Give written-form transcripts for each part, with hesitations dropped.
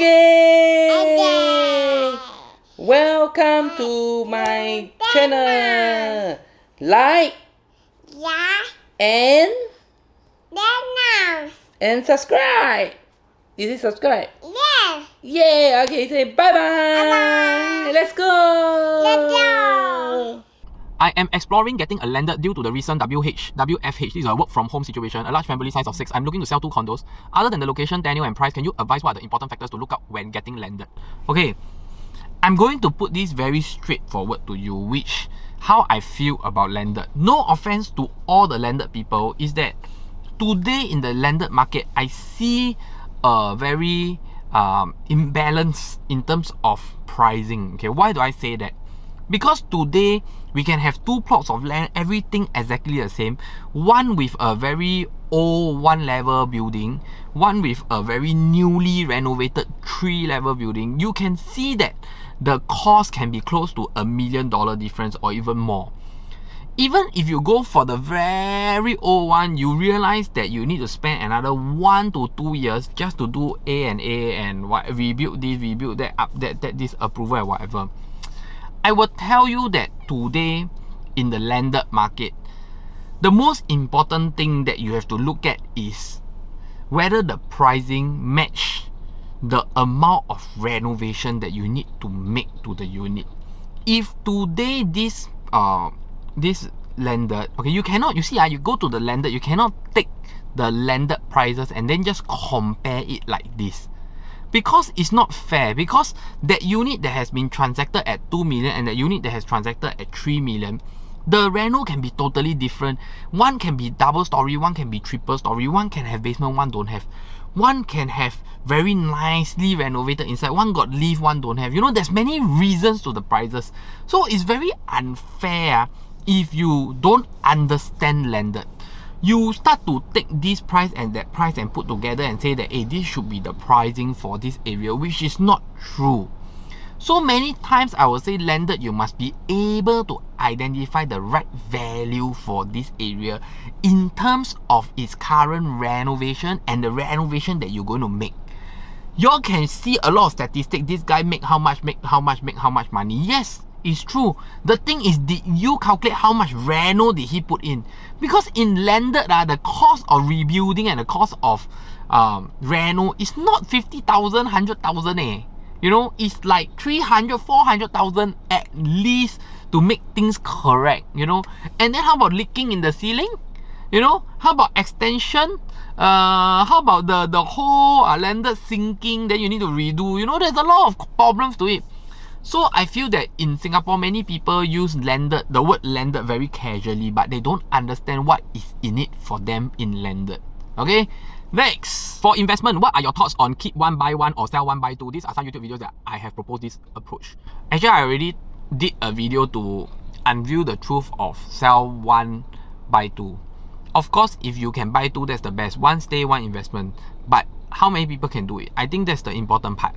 Okay. Welcome to my channel. Like and subscribe. Is it subscribe? Yeah. Yeah. Okay. Say bye bye. Let's go. I am exploring getting a landed due to the recent WFH. This is a work from home situation, a large family size of 6. I'm looking to sell 2 condos. Other than the location, tenure and price, can you advise what are the important factors to look up when getting landed? Okay, I'm going to put this very straightforward to you, which how I feel about landed. No offense to all the landed people, is that today in the landed market, I see a very imbalance in terms of pricing. Okay, why do I say that? Because today we can have 2 plots of land, everything exactly the same, one with a very old 1-level building, one with a very newly renovated 3-level building. You can see that the cost can be close to $1 million difference or even more. Even if you go for the very old one, you realize that you need to spend another 1 to 2 years just to do A and what, rebuild this, rebuild that, up that this approval and whatever. I will tell you that today in the landed market, the most important thing that you have to look at is whether the pricing match the amount of renovation that you need to make to the unit. If today this landed, okay, you cannot, you see, you go to the landed, you cannot take the landed prices and then just compare it like this. Because it's not fair, because that unit that has been transacted at 2 million and that unit that has transacted at 3 million, the reno can be totally different. One can be double story, one can be triple story, one can have basement, one don't have. One can have very nicely renovated inside, one got lift, one don't have. You know, there's many reasons to the prices. So it's very unfair if you don't understand landed. You start to take this price and that price and put together and say that, hey, this should be the pricing for this area, which is not true. So many times I will say landed, you must be able to identify the right value for this area in terms of its current renovation and the renovation that you're going to make. Y'all can see a lot of statistics. This guy make how much money. Yes, it's true. The thing is, did you calculate how much reno did he put in? Because in landed, the cost of rebuilding and the cost of reno is not 50,000, 100,000 You know, it's like 300, 400,000 at least to make things correct, you know. And then how about leaking in the ceiling? You know, how about extension? How about the whole landed sinking, then you need to redo? You know, there's a lot of problems to it. So I feel that in Singapore, many people use landed, the word landed very casually, but they don't understand what is in it for them in landed. Okay? Next, for investment, what are your thoughts on keep one, buy one, or sell one, buy two? These are some YouTube videos that I have proposed this approach. Actually, I already did a video to unveil the truth of sell one, buy two. Of course, if you can buy two, that's the best. One stay, one investment. But how many people can do it? I think that's the important part.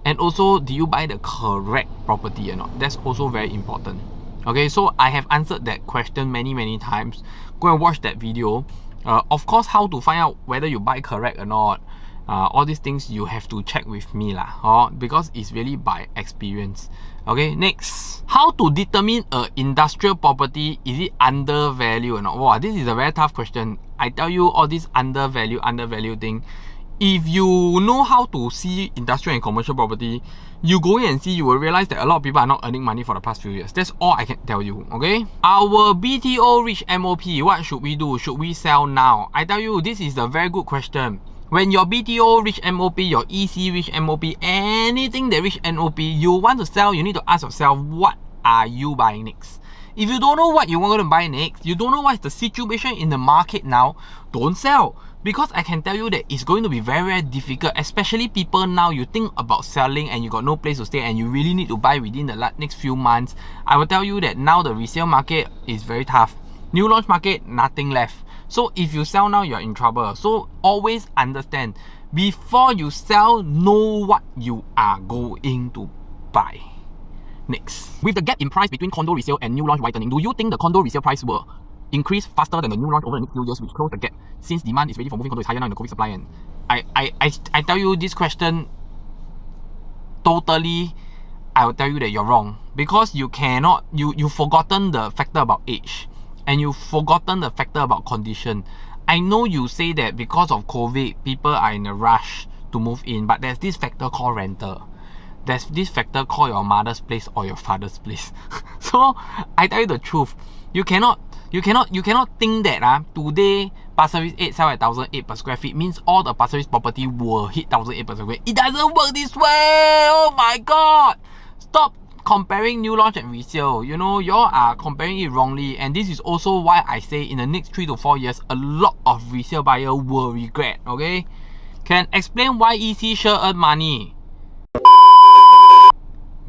And also, do you buy the correct property or not? That's also very important. Okay, so I have answered that question many times. Go and watch that video. Of course, how to find out whether you buy correct or not, all these things you have to check with me lah, because it's really by experience. Okay, next, how to determine a industrial property, is it undervalued or not? Wow, this is a very tough question. I tell you, all this undervalue thing, if you know how to see industrial and commercial property, you go in and see, you will realize that a lot of people are not earning money for the past few years. That's all I can tell you, okay? Our BTO reach MOP, what should we do? Should we sell now? I tell you, this is a very good question. When your BTO reach MOP, your EC reach MOP, anything that reach MOP, you want to sell, you need to ask yourself, what are you buying next? If you don't know what you want to buy next, you don't know what is the situation in the market now, don't sell. Because I can tell you that it's going to be very difficult, especially people now, you think about selling and you got no place to stay and you really need to buy within the next few months. I will tell you that now the resale market is very tough. New launch market, nothing left. So if you sell now, you're in trouble. So always understand, before you sell, know what you are going to buy. Next, with the gap in price between condo resale and new launch widening, do you think the condo resale price will increase faster than the new launch over the next few years, which close the gap, since demand is ready for moving condo is higher now in the COVID supply? And I tell you, this question totally, I will tell you that you're wrong, because you cannot, you've forgotten the factor about age, and you've forgotten the factor about condition. I know you say that because of COVID, people are in a rush to move in, but there's this factor called rental. There's this factor called your mother's place or your father's place. So I tell you the truth, you cannot think that today Pasir Ris 8 sell at 1,008 per square feet means all the Pasir Ris property will hit 1,008 per square feet. It doesn't work this way. Oh my god! Stop comparing new launch and resale. You know, y'all are comparing it wrongly, and this is also why I say in the next 3 to 4 years, a lot of resale buyer will regret. Okay, can explain why EC sure earn money.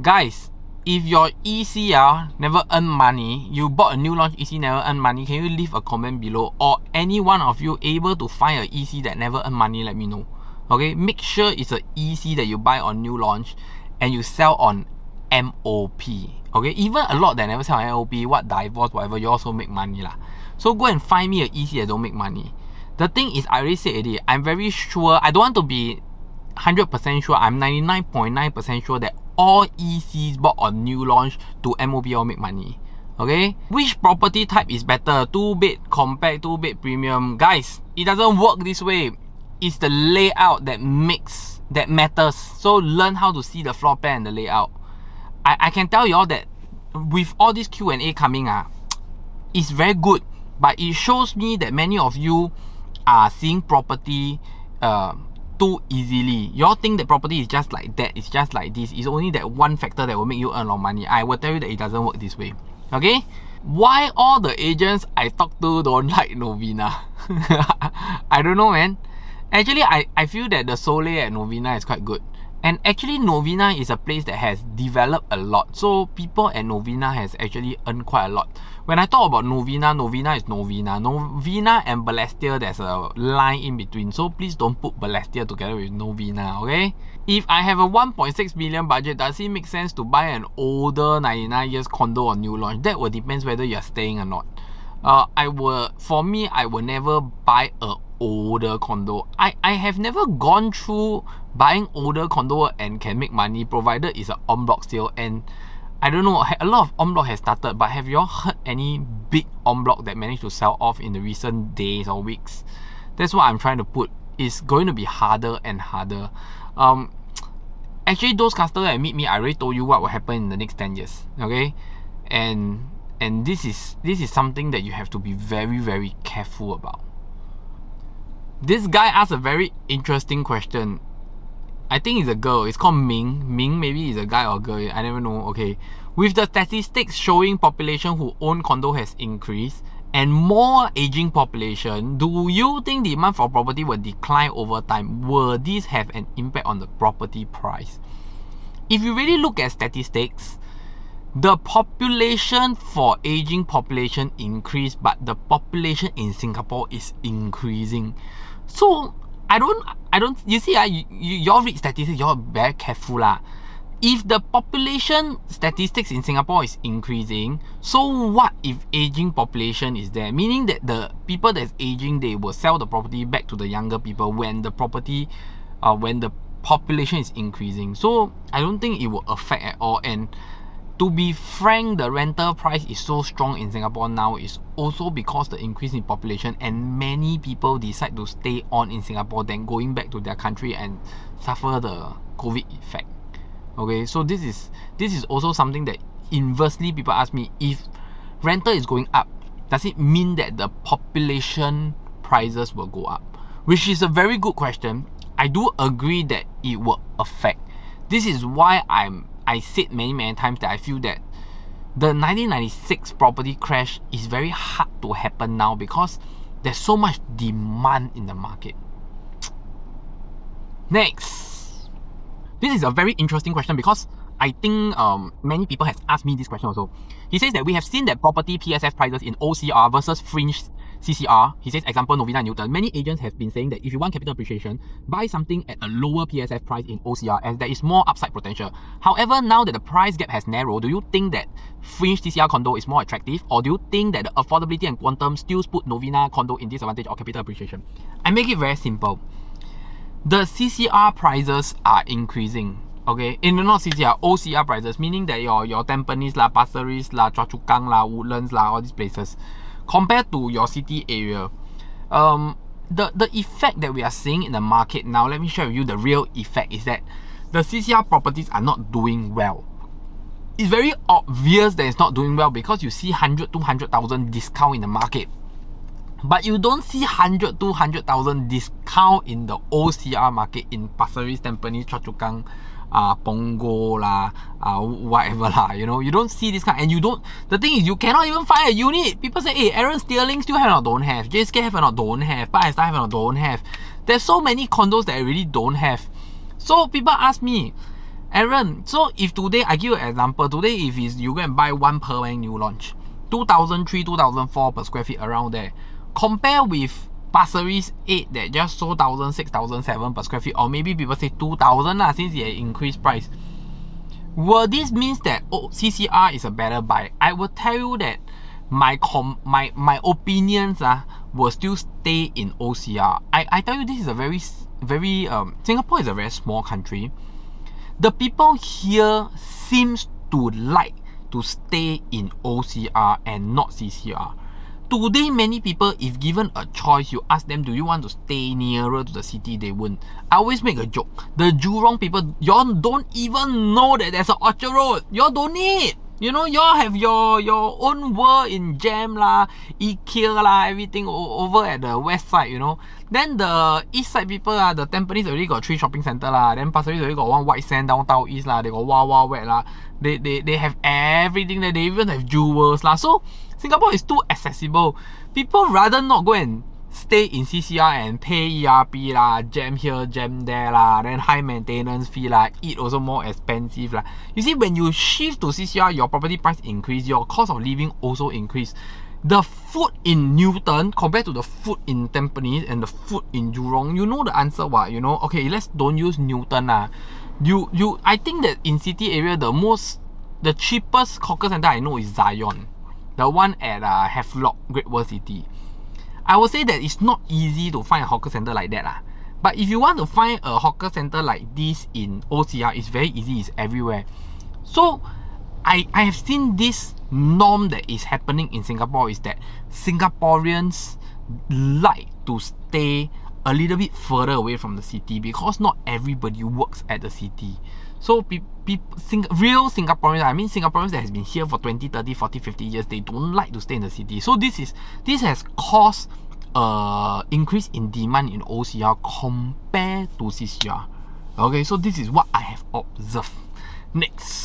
Guys, if your EC never earn money, you bought a new launch EC never earn money, can you leave a comment below? Or any one of you able to find a EC that never earn money, let me know. Okay, make sure it's a EC that you buy on new launch and you sell on MOP. Okay, even a lot that never sell on MOP, what divorce, whatever, you also make money lah. So go and find me a EC that don't make money. The thing is, I already said already, I'm very sure, I don't want to be 100% sure, I'm 99.9% sure that all ECs bought on new launch to MOP all make money. Okay, which property type is better? 2-bed compact, 2-bed premium? Guys, it doesn't work this way. It's the layout that matters. So learn how to see the floor plan and the layout. I can tell you all that with all this Q&A coming, it's very good, but it shows me that many of you are seeing property too easily. You all think that property is just like that, it's just like this, it's only that one factor that will make you earn a lot of money. I will tell you that it doesn't work this way. Okay, why all the agents I talk to don't like Novena? I don't know, man. Actually, I feel that the Soleil at Novena is quite good. And actually, Novena is a place that has developed a lot. So people at Novena has actually earned quite a lot. When I talk about Novena, Novena is Novena. Novena and Balestier, there's a line in between. So please don't put Balestier together with Novena, okay? If I have a 1.6 million budget, does it make sense to buy an older 99 years condo or new launch? That will depend whether you're staying or not. For me, I will never buy a older condo. I have never gone through buying older condo and can make money, provided it's an en bloc sale. And I don't know, a lot of en bloc has started, but have you all heard any big en bloc that managed to sell off in the recent days or weeks? That's what I'm trying to put. It's going to be harder and harder. Actually, those customers that meet me, I already told you what will happen in the next 10 years. Okay, and this is something that you have to be very, very careful about. This guy asked a very interesting question. I think it's a girl. It's called Ming. Ming, maybe it's a guy or girl. I never know. Okay. With the statistics showing population who own condo has increased and more aging population, do you think demand for property will decline over time? Will this have an impact on the property price? If you really look at statistics, the population for aging population increased, but the population in Singapore is increasing. So I don't. You see, y'all read statistics, y'all very careful lah. If the population statistics in Singapore is increasing, so what if aging population is there? Meaning that the people that's aging, they will sell the property back to the younger people when the property, when the population is increasing. So I don't think it will affect at all. And to be frank, the rental price is so strong in Singapore now is also because the increase in population, and many people decide to stay on in Singapore than going back to their country and suffer the COVID effect. Okay, so this is also something that inversely people ask me, if rental is going up, does it mean that the population prices will go up? Which is a very good question. I do agree that it will affect. This is why I said many times that I feel that the 1996 property crash is very hard to happen now because there's so much demand in the market. Next, this is a very interesting question because I think many people have asked me this question also. He says that we have seen that property PSF prices in OCR versus fringe CCR. He says, example, Novena and Newton. Many agents have been saying that if you want capital appreciation, buy something at a lower PSF price in OCR as there is more upside potential. However, now that the price gap has narrowed, do you think that fringe CCR condo is more attractive, or do you think that the affordability and quantum still put Novena condo in disadvantage or capital appreciation? I make it very simple. The CCR prices are increasing. Okay, in not CCR, OCR prices, meaning that your Tampines lah, Pasir Ris lah, Choa Chu Kang lah, Woodlands lah, all these places, compared to your city area, the effect that we are seeing in the market now, let me share with you the real effect is that the CCR properties are not doing well. It's very obvious that it's not doing well because you see 100, 200,000 discount in the market. But you don't see 100, 200,000 discount in the OCR market in Pasir Ris, Tampines, Choa Chu Kang, Punggol lah, whatever lah, you know, you don't see this kind, and you don't, the thing is you cannot even find a unit. People say, hey, Aaron, Sterling still have or don't have, JSK have or don't have, Pai Star have or don't have. There's so many condos that I really don't have. So people ask me, Aaron, so if today, I give you an example, today if you go and buy one per bank new launch, 2003, 2004 per square feet around there, compare with Pasir Ris 8 that just sold 1,000, 6,000, 7 per square feet, or maybe people say 2,000 lah, since it increased price. Well, this means that CCR is a better buy. I will tell you that my opinions will still stay in OCR. I tell you, this is a very Singapore is a very small country. The people here seems to like to stay in OCR and not CCR. Today, many people, if given a choice, you ask them, do you want to stay nearer to the city? They won't. I always make a joke. The Jurong people, y'all don't even know that there's an Orchard Road. Y'all don't need. You know, y'all have your own world in Gem lah, IKEA lah, everything over at the west side, you know. Then the east side people the Tampines already got 3 shopping center lah. Then Pasir Ris already got 1 White Sand downtown east lah. They got Wild Wild Wet lah. They have everything there. They even have jewels lah. So Singapore is too accessible. People rather not go and stay in CCR and pay ERP lah, jam here, jam there lah, then high maintenance fee lah, eat also more expensive lah. You see, when you shift to CCR, your property price increase, your cost of living also increase. The food in Newton compared to the food in Tampines and the food in Jurong, you know the answer what, you know? Okay, let's don't use Newton lah. I think that in city area, the cheapest hawker center I know is Zion. The one at Havelock, Great World City. I would say that it's not easy to find a hawker center like that lah. But if you want to find a hawker center like this in OCR, it's very easy, it's everywhere. So I have seen this norm that is happening in Singapore is that Singaporeans like to stay a little bit further away from the city because not everybody works at the city. So real Singaporeans, I mean Singaporeans that has been here for 20, 30, 40, 50 years, they don't like to stay in the city. So this has caused increase in demand in OCR compared to CCR. Okay, so this is what I have observed. Next.